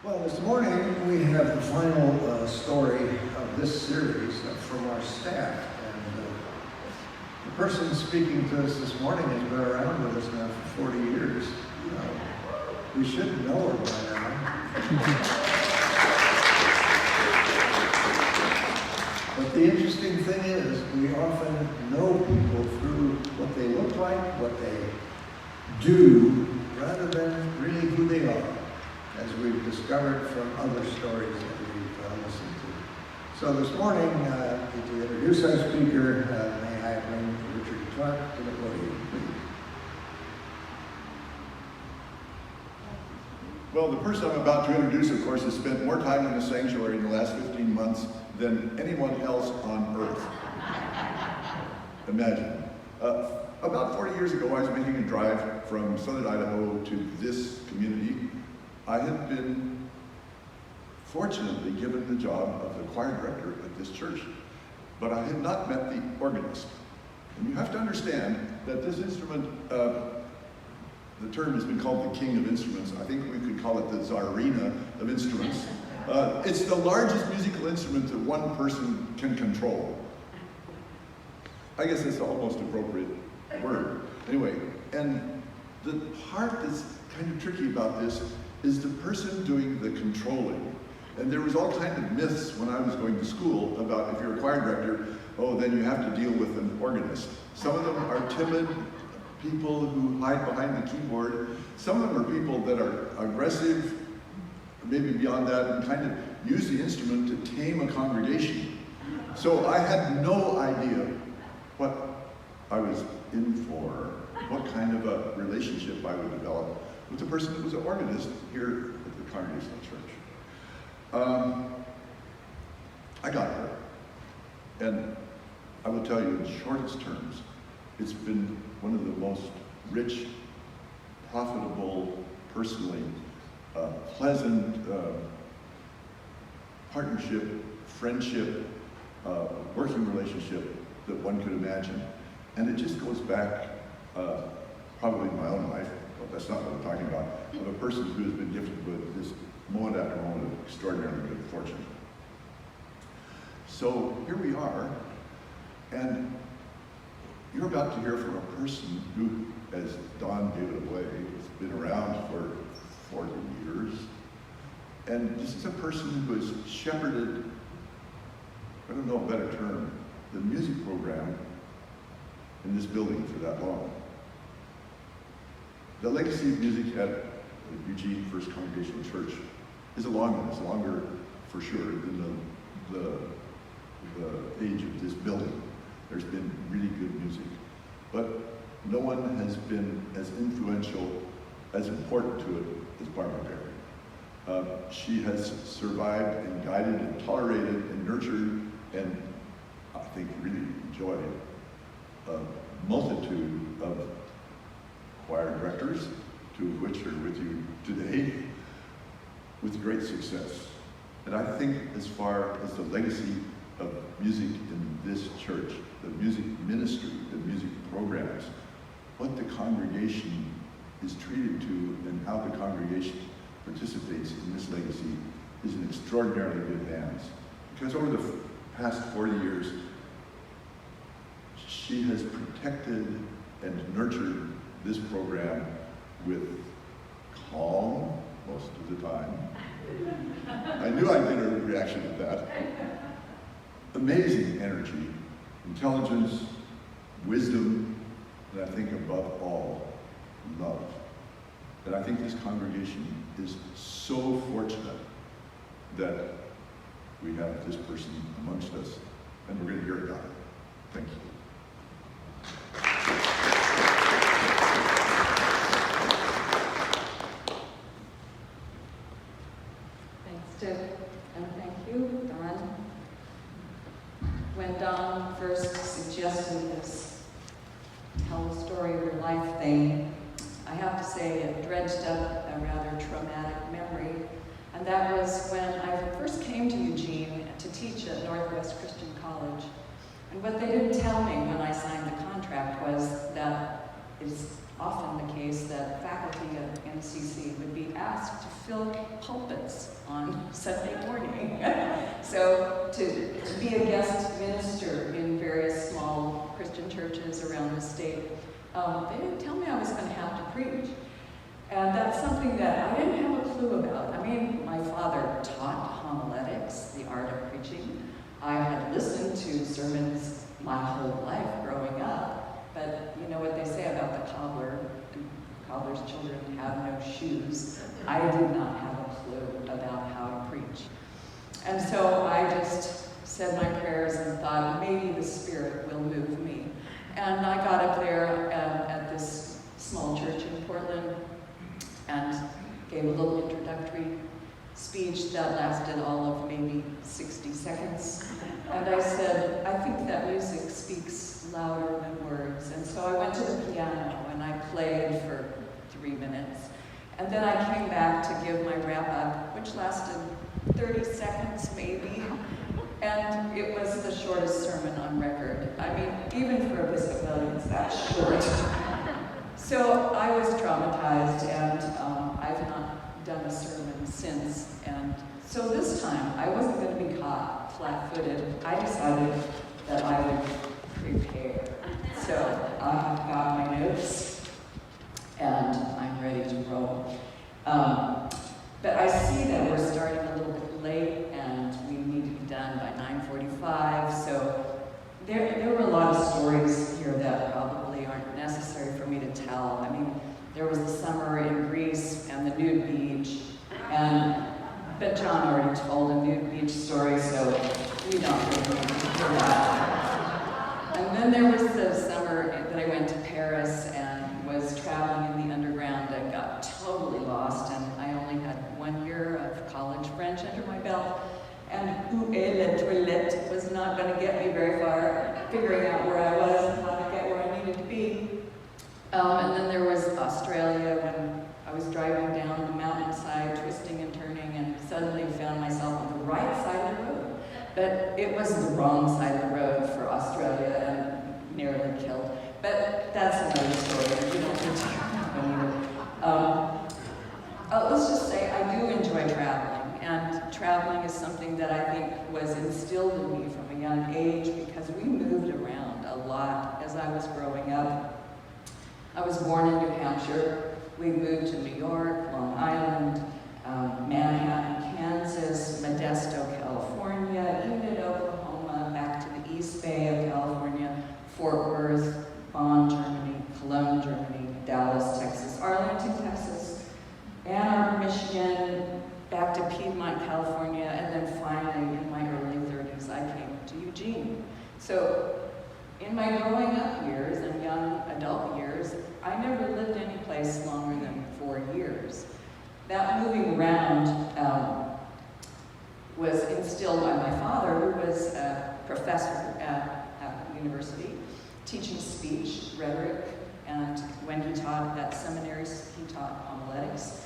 Well, this morning we have the final story of this series from our staff. And the person speaking to us this morning has been around with us now for 40 years. We should know her by now. But the interesting thing is, we often know people through what they look like, what they do, rather than really who they are, as we've discovered from other stories that we've listened to. So this morning, to introduce our speaker, may I bring Richard Clark to the podium, please. Well, the person I'm about to introduce, of course, has spent more time in the sanctuary in the last 15 months than anyone else on earth. Imagine. About 40 years ago, I was making a drive from southern Idaho to this community. I had been fortunately given the job of the choir director at this church, but I had not met the organist. And you have to understand that this instrument, the term has been called the king of instruments. I think we could call it the czarina of instruments. It's the largest musical instrument that one person can control. I guess that's the almost appropriate word. Anyway, and the part that's kind of tricky about this is the person doing the controlling. And there was all kinds of myths when I was going to school about if you're a choir director, oh, then you have to deal with an organist. Some of them are timid people who hide behind the keyboard. Some of them are people that are aggressive, maybe beyond that, and kind of use the instrument to tame a congregation. So I had no idea what I was in for, what kind of a relationship I would develop with the person that was an organist here at the Congregational Church. I got her, and I will tell you in shortest terms, it's been one of the most rich, profitable, personally, pleasant partnership, friendship, working relationship that one could imagine. And it just goes back, probably in my own life, but that's not what I'm talking about, of a person who has been gifted with this moment after moment of extraordinarily good fortune. So here we are, and you're about to hear from a person who, as Don gave it away, has been around for 40 years. And this is a person who has shepherded, I don't know a better term, the music program in this building for that long. The legacy of music at Eugene First Congregational Church is a long one. It's longer, for sure, than the age of this building. There's been really good music. But no one has been as influential, as important to it as Barbara Berry. She has survived and guided and tolerated and nurtured and I think really enjoyed a multitude of choir directors, two of which are with you today, with great success. And I think as far as the legacy of music in this church, the music ministry, the music programs, what the congregation is treated to and how the congregation participates in this legacy is in extraordinarily good hands. Because over the past 40 years, she has protected and nurtured this program with calm most of the time. I knew I'd get a reaction to that. Amazing energy, intelligence, wisdom, and I think above all, love. And I think this congregation is so fortunate that we have this person amongst us, and we're going to hear about it. Thank you. Thanks, Dick, and thank you, Don. When Don first suggested this tell the story of your life thing, I have to say it dredged up a rather traumatic memory. And that was when I first came to Eugene to teach at Northwest Christian College. And what they didn't tell me when I signed the contract was that it's often the case that faculty at NCC would be asked to fill pulpits Sunday morning. So to be a guest minister in various small Christian churches around the state, they didn't tell me I was going to have to preach. And that's something that I didn't have a clue about. I mean, my father taught homiletics, the art of preaching. I had listened to sermons my whole life growing up. But you know what they say about the cobbler? Cobbler's children have no shoes. I did not have a clue about how to preach. And so I just said my prayers and thought, maybe the Spirit will move me. And I got up there at this small church in Portland and gave a little introductory speech that lasted all of maybe 60 seconds. And I said, I think that music speaks louder than words. And so I went to the piano and I played for 3 minutes. And then I came back to give my wrap up, which lasted 30 seconds maybe. And it was the shortest sermon on record. I mean, even for Episcopalians, that's short. So I was traumatized, and I've not done a sermon since. And so this time, I wasn't going to be caught flat-footed. I decided that I would prepare. So I have got my notes, and I'm ready to roll. But I see that we're starting a little bit late, and we need to be done by 9:45. So there were a lot of stories here that probably aren't necessary for me to tell. I mean, there was the summer in Greece and the nude beach, but John already told a nude beach story, so we don't really need to hear that. And then there was the summer that I went to Paris and was traveling in the underground and got totally lost, and I only had 1 year of college French under my belt. And où est la toilette was not going to get me very far, figuring out where I was and how to get where I needed to be. And then there was Australia, when I was driving down the mountainside, twisting and turning, and suddenly found myself on the right side of the road. But it was the wrong side of the road for Australia and nearly killed. But that's another story. We don't need to let's just say I do enjoy traveling. And traveling is something that I think was instilled in me from a young age because we moved around a lot as I was growing up. I was born in New Hampshire. We moved to New York, Long Island, Manhattan, Kansas, Modesto, California, Enid, Oklahoma, back to the East Bay of California, Fort Worth, Bonn, Germany, Cologne, Germany, Dallas, Texas, Arlington, Texas, Ann Arbor, Michigan, back to Piedmont, California, and then finally, in my early 30s, I came to Eugene. So, in my growing up years and young adult years, I never lived any place longer than 4 years. That moving around was instilled by my father, who was a professor at university, teaching speech, rhetoric, and when he taught at seminaries, he taught homiletics.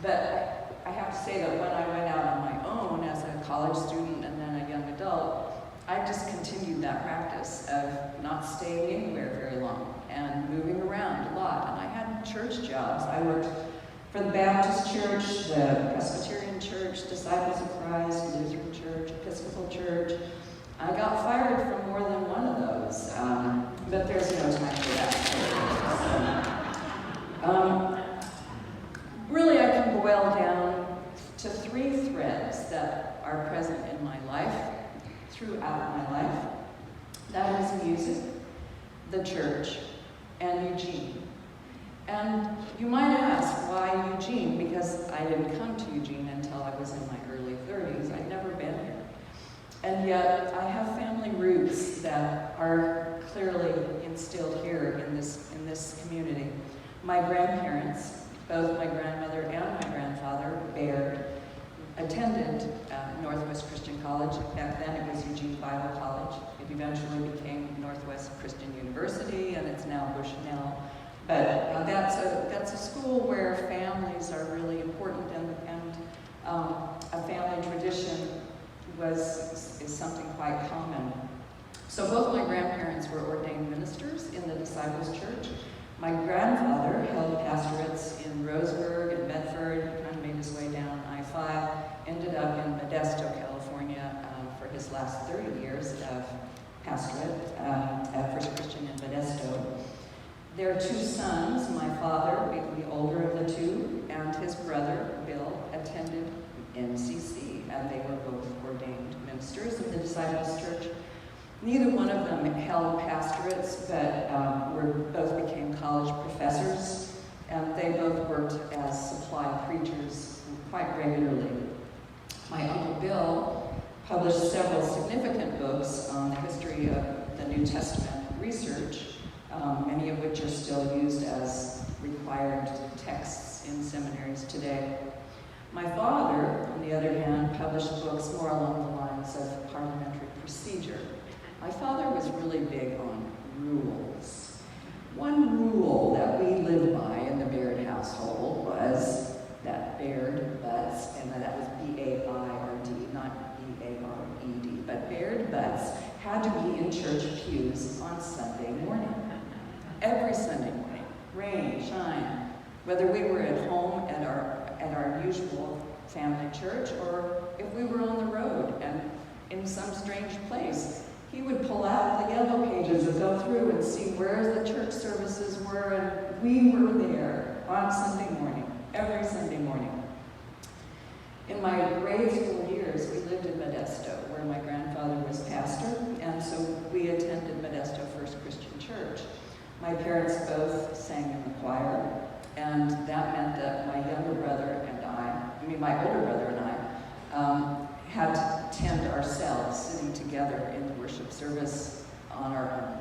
But I have to say that when I went out on my own as a college student and then a young adult, I just continued that practice of not staying anywhere very long and moving around a lot. And I had church jobs. I worked for the Baptist Church, the Presbyterian Church, Disciples of Christ, Lutheran Church, Episcopal Church. I got fired from more than one of those, but there's no time for that. Really, I can boil down to 3 threads that are present in my life, throughout my life. That is music, the church, and Eugene. And you might ask, why Eugene? Because I didn't come to Eugene until I was in my early 30s. I'd never been here. And yet, I have family roots that are clearly instilled here in this community. My grandparents, both my grandmother and my grandfather, Baird, attended Northwest Christian College. Back then it was Eugene Bible College. It eventually became Northwest Christian University, and it's now Bushnell. But that's a school where families are really important, and a family tradition is something quite common. So both my grandparents were ordained ministers in the Disciples Church. My grandfather held pastorates in Roseburg and Medford. He kind of made his way down I-5 brother, Bill, attended NCC, and they were both ordained ministers in the Disciples Church. Neither one of them held pastorates, but both became college professors, and they both worked as supply preachers quite regularly. My Uncle Bill published several significant books on the history of the New Testament research, many of which are still used as required texts in seminaries today. My father, on the other hand, published books more along the lines of parliamentary procedure. My father was really big on rules. One rule that we lived by in the Baird household was that Baird butts, and that was B-A-I-R-D, not B-A-R-E-D, but Baird butts had to be in church pews on Sunday morning. Every Sunday morning, rain, shine, whether we were at home at our usual family church or if we were on the road and in some strange place. He would pull out the yellow pages and go through and see where the church services were, and we were there on Sunday morning, every Sunday morning. In my grade school years, we lived in Modesto, where my grandfather was pastor, and so we attended Modesto First Christian Church. My parents both sang in the choir, and that meant that my older brother and I, had to attend ourselves, sitting together in the worship service on our own.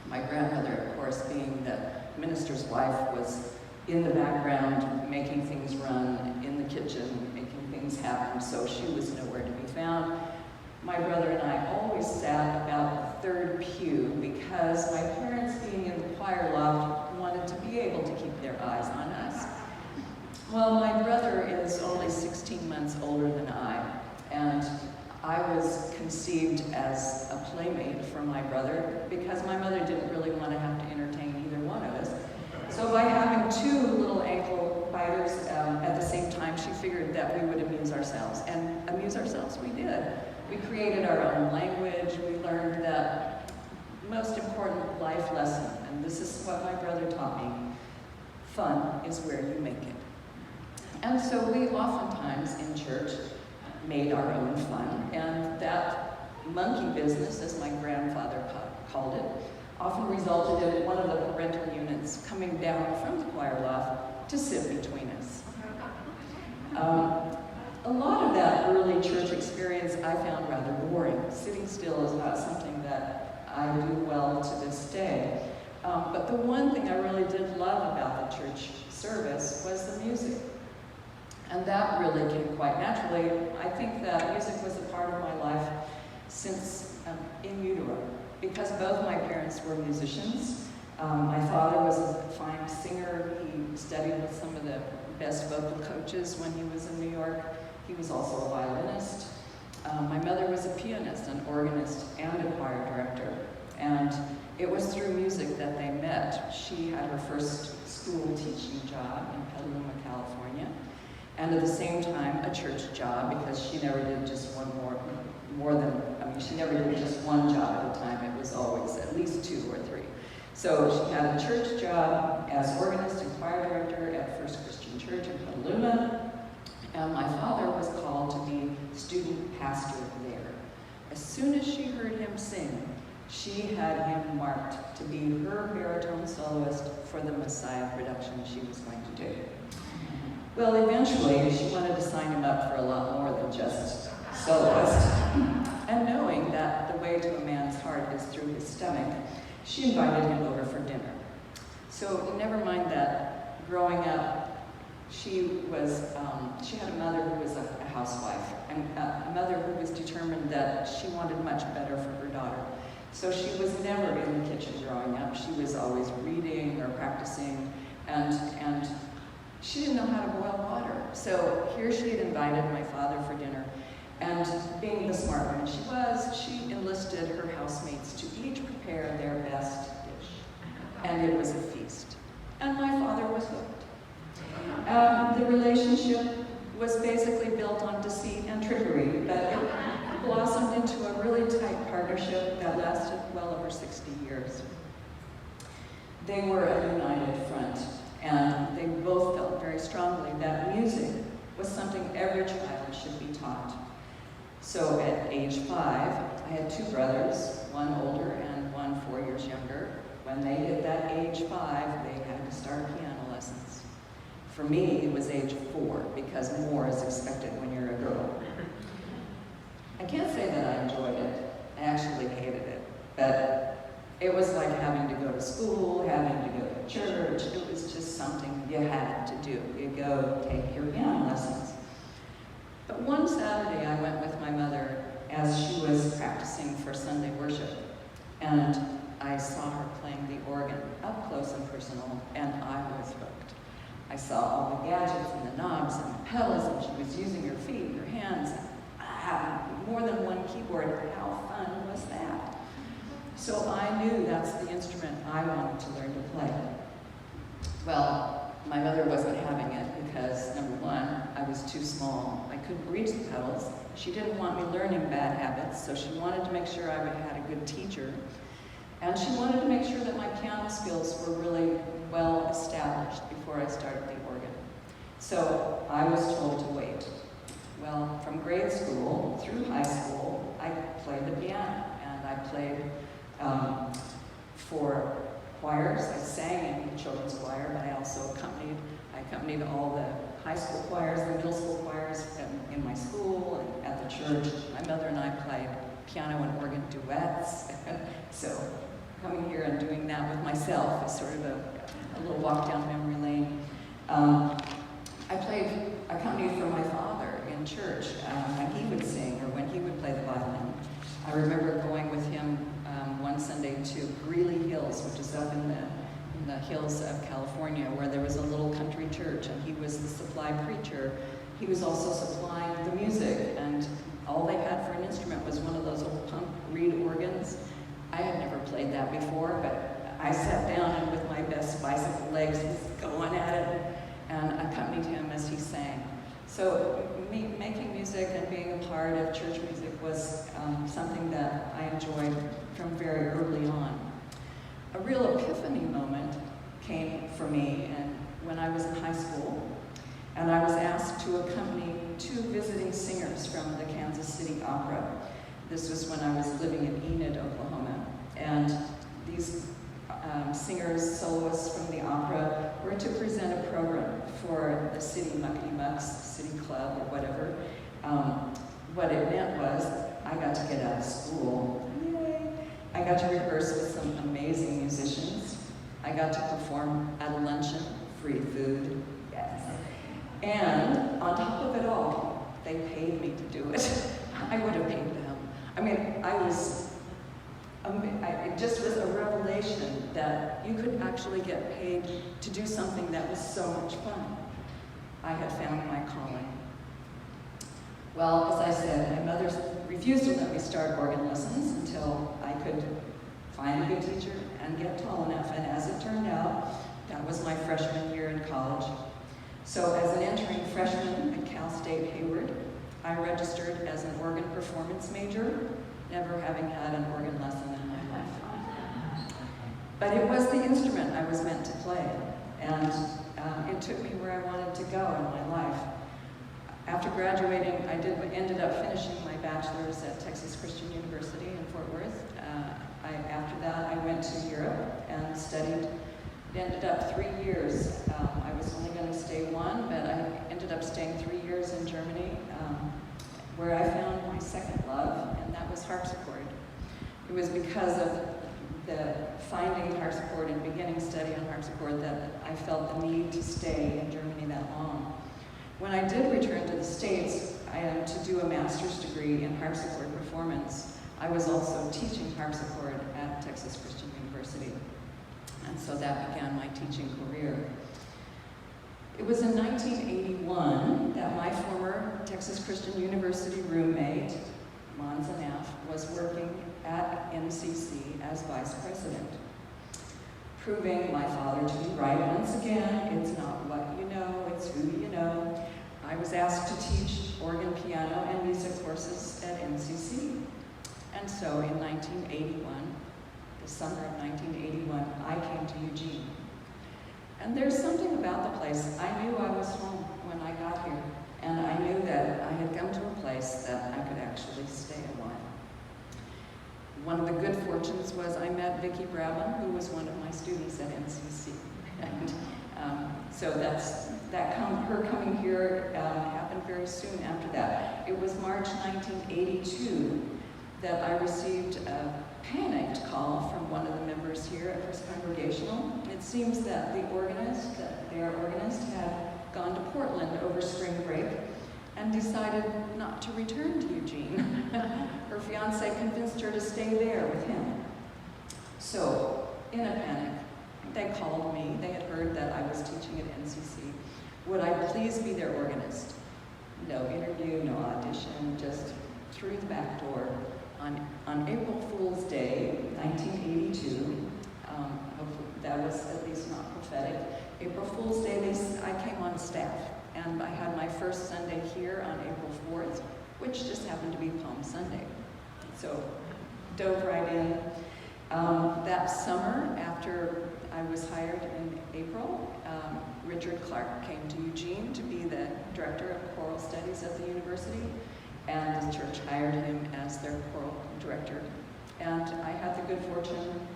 My grandmother, of course, being the minister's wife, was in the background, making things run, in the kitchen, making things happen, so she was nowhere to be found. My brother and I always sat about the third pew because my parents, being in the choir loft, wanted to be able to keep their eyes on us. Well, my brother is only 16 months older than I, and I was conceived as a playmate for my brother because my mother didn't really want to have to entertain either one of us. So by having two little ankle biters at the same time, she figured that we would amuse ourselves. And amuse ourselves we did. We created our own language. We learned the most important life lesson, and this is what my brother taught me. Fun is where you make it. And so we oftentimes in church made our own fun, and that monkey business, as my grandfather called it, often resulted in one of the parental units coming down from the choir loft to sit between us. A lot of that early church experience I found rather boring. Sitting still is not something that I do well to this day. But the one thing I really did love about the church service was the music. And that really came quite naturally. I think that music was a part of my life since in utero, because both my parents were musicians. My father was a fine singer. He studied with some of the best vocal coaches when he was in New York. He was also a violinist. My mother was a pianist, an organist, and a choir director. And it was through music that they met. She had her first school teaching job in Petaluma, California, and at the same time a church job, because she never did just she never did just one job at a time. It was always at least 2 or 3. So she had a church job as organist and choir director at First Christian Church in Petaluma, and my father was called to be student pastor there. As soon as she heard him sing, she had him marked to be her baritone soloist for the Messiah production she was going to do. Well, eventually, she wanted to sign him up for a lot more than just soloist. And knowing that the way to a man's heart is through his stomach, she invited him over for dinner. So never mind that growing up, she had a mother who was a housewife, and a mother who was determined that she wanted much better for her daughter. So she was never in the kitchen growing up. She was always reading or practicing, and she didn't know how to boil water. So here she had invited my father for dinner, and being the smart woman she was, she enlisted her housemates to each prepare their best dish. And it was a feast. And my father was hooked. The relationship was basically built on deceit and trickery, but it blossomed into a really tight partnership that lasted well over 60 years. They were a united front, And they both felt very strongly that music was something every child should be taught. So at age 5, I had 2 brothers, one older and one 4 years younger. When they hit that age 5, they had to start piano lessons. For me, it was age 4, because more is expected when you're a girl. I can't say that I enjoyed it. I actually hated it. But it was like having to go to school, having to go to church. It was just something you had to do. You go take your piano lessons. But one Saturday, I went with my mother as she was practicing for Sunday worship. And I saw her playing the organ up close and personal, and I was hooked. I saw all the gadgets and the knobs and the pedals, and she was using her feet and her hands. More than one keyboard. How fun was that? So I knew that's the instrument I wanted to learn to play. Well, my mother wasn't having it because, number one, I was too small. I couldn't reach the pedals. She didn't want me learning bad habits, so she wanted to make sure I had a good teacher. And she wanted to make sure that my piano skills were really well established before I started the organ. So I was told to wait. Well, from grade school through high school, I played the piano, and I played for choirs. I sang in the children's choir, but I also accompanied all the high school choirs, the middle school choirs in my school and at the church. My mother and I played piano and organ duets. So coming here and doing that with myself is sort of a little walk down memory lane. I accompanied for my father in church when he would sing or when he would play the violin. I remember going with him one Sunday to Greeley Hills, which is up in the hills of California, where there was a little country church, and he was the supply preacher. He was also supplying the music, and all they had for an instrument was one of those old pump reed organs. I had never played that before, but I sat down and with my best bicycle legs going at it and accompanied him as he sang. So making music and being a part of church music was something that I enjoyed from very early on. A real epiphany moment came for me when I was in high school, and I was asked to accompany 2 visiting singers from the Kansas City Opera. This was when I was living in Enid, Oklahoma, and these singers, soloists from the opera, were to present a program for the city Muckety Mucks, city club, or whatever. What it meant was I got to get out of school. Yay! I got to rehearse with some amazing musicians. I got to perform at a luncheon, free food, yes. And on top of it all, they paid me to do it. I would have paid them. I mean, it just was a revelation that you could actually get paid to do something that was so much fun. I had found my calling. Well, as I said, my mother refused to let me start organ lessons until I could find a good teacher and get tall enough, and as it turned out, that was my freshman year in college. So as an entering freshman at Cal State Hayward, I registered as an organ performance major, never having had an organ lesson in my life. But it was the instrument I was meant to play, and it took me where I wanted to go in my life. After graduating, I ended up finishing my bachelor's at Texas Christian University in Fort Worth. After that, I went to Europe and studied. It ended up 3 years. I was only going to stay 1, but I ended up staying 3 years in Germany, where I found my second love, and that was harpsichord. It was because of the finding harpsichord and beginning study on harpsichord that I felt the need to stay in Germany that long. When I did return to the States to do a master's degree in harpsichord performance, I was also teaching harpsichord at Texas Christian University. And so that began my teaching career. It was in 1981 that my former Texas Christian University roommate, Monza Naff, was working at MCC as vice president, proving my father to be right once again. It's not what you know, it's who you know. I was asked to teach organ, piano, and music courses at MCC. And so in 1981, the summer of 1981, I came to Eugene. And there's something about the place. I knew I was home when I got here, and I knew that I had come to a place that I could actually stay a while. One of the good fortunes was I met Vicki Brabham, who was one of my students at NCC. And so her coming here happened very soon after that. It was March 1982 that I received a panicked call from one of the members here at First Congregational. It seems that their organist, had gone to Portland over spring break and decided not to return to Eugene. Her fiance convinced her to stay there with him. So, in a panic, they called me. They had heard that I was teaching at NCC. Would I please be their organist? No interview, no audition, just through the back door. On April Fool's Day, 1982, that was at least not prophetic. April Fool's Day, I came on staff, and I had my first Sunday here on April 4th, which just happened to be Palm Sunday. So, dove right in. That summer, after I was hired in April, Richard Clark came to Eugene to be the director of choral studies at the university, and the church hired him as their choral director. And I had the good fortune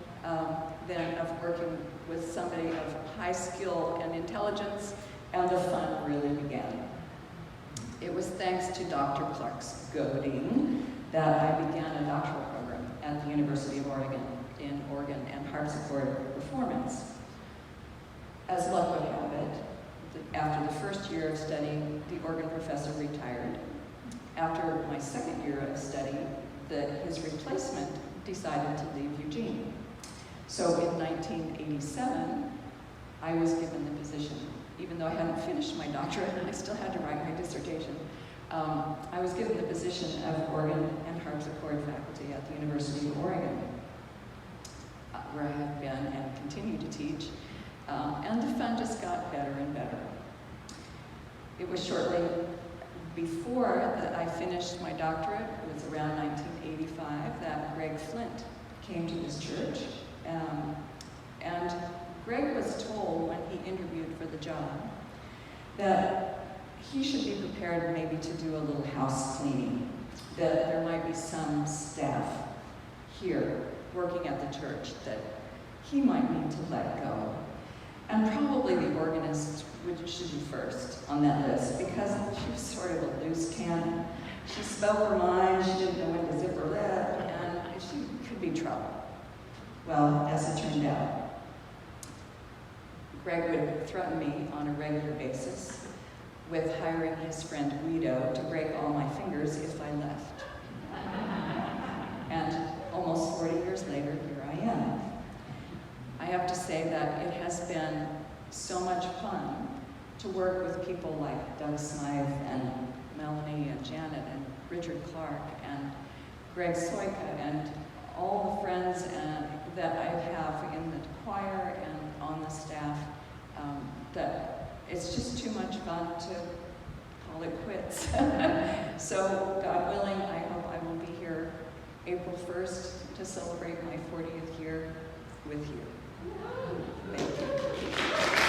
then of working with somebody of high skill and intelligence, and the fun really began. It was thanks to Dr. Clark's goading that I began a doctoral program at the University of Oregon in organ and harpsichord performance. As luck would have it, after the first year of study, the organ professor retired. After my second year of study, his replacement decided to leave Eugene. So in 1987, I was given the position, even though I hadn't finished my doctorate and I still had to write my dissertation. I was given the position of organ and harpsichord faculty at the University of Oregon, where I have been and continue to teach. And the fun just got better and better. It was shortly before that I finished my doctorate, it was around 1985, that Greg Flint came to this church. And Greg was told when he interviewed for the job that he should be prepared maybe to do a little house cleaning, that there might be some staff here working at the church that he might need to let go. And probably the organist should be first on that list, because she was sort of a loose cannon. She spoke her mind, she didn't know when to zip her lip, and she could be trouble. Well, as it turned out, Greg would threaten me on a regular basis with hiring his friend Guido to break all my fingers if I left. And almost 40 years later, here I am. I have to say that it has been so much fun to work with people like Doug Smythe and Melanie and Janet and Richard Clark and Greg Soika and all the friends that I have in the choir and on the staff, that it's just too much fun to call it quits. So, God willing, I hope I will be here April 1st to celebrate my 40th year with you. Thank you.